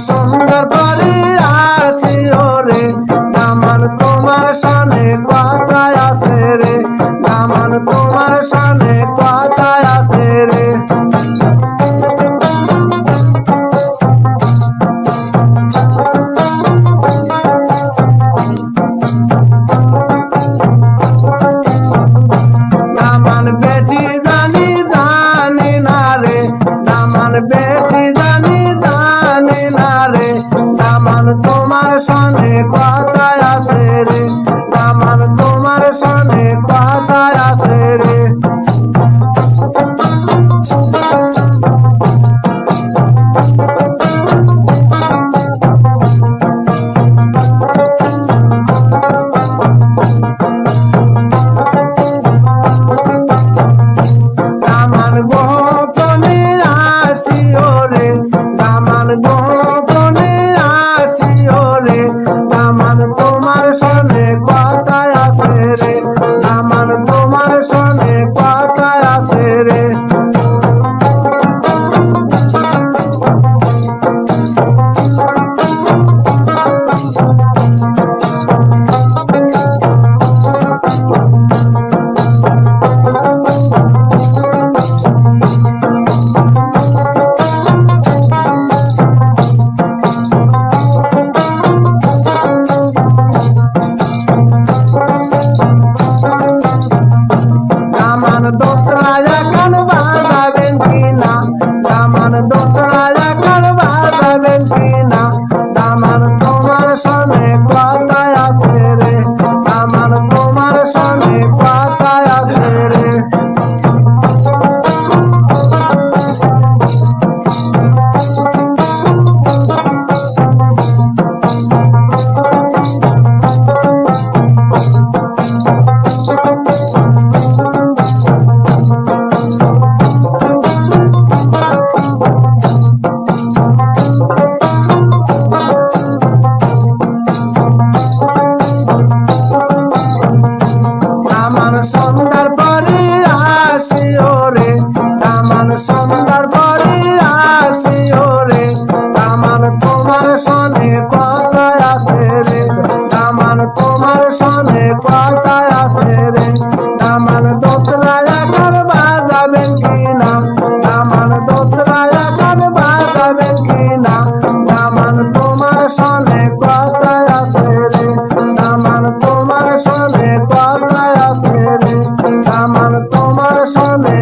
সুন্দর করে আসিও রে দামান তোমার সনে কথায় আছে রে দামান তোমার সনে কথায় আছে রে দামান বেটি জানি জানি না রে দামান বেটি জানি জানি না রে দামান তোমার সনে কথায় আছে রে দামান তোমার সনে কথায় আছে রে দামান গোপনে আসিও রে দামান গোপনে আসিও রে দামান তোমার সনে কথায় আছে রে দামান তোমার সনে কথায় আছে রে দামান দোসরা এখন বাজাবেন কিনা দামান দোসরা এখন বাজাবেন কিনা দামান তোমার সনে কথায় আছে রে দামান তোমার সনে কথায় আছে রে দামান সন্ধ্যার পরে আসিও রে দামান সন্ধ্যার পরে আসিও রে দামান তোমার সনে কথায় আছে রে দামান তোমার সনে কথায় আছে রে দামান দোসরা এখন বাজাবেন কিনা দামান দোসরা এখন বাজাবেন কিনা দামান তোমার সনে কথায় আছে রে দামান তোমার সনে কথায় আছে রে দামান তোমার সনে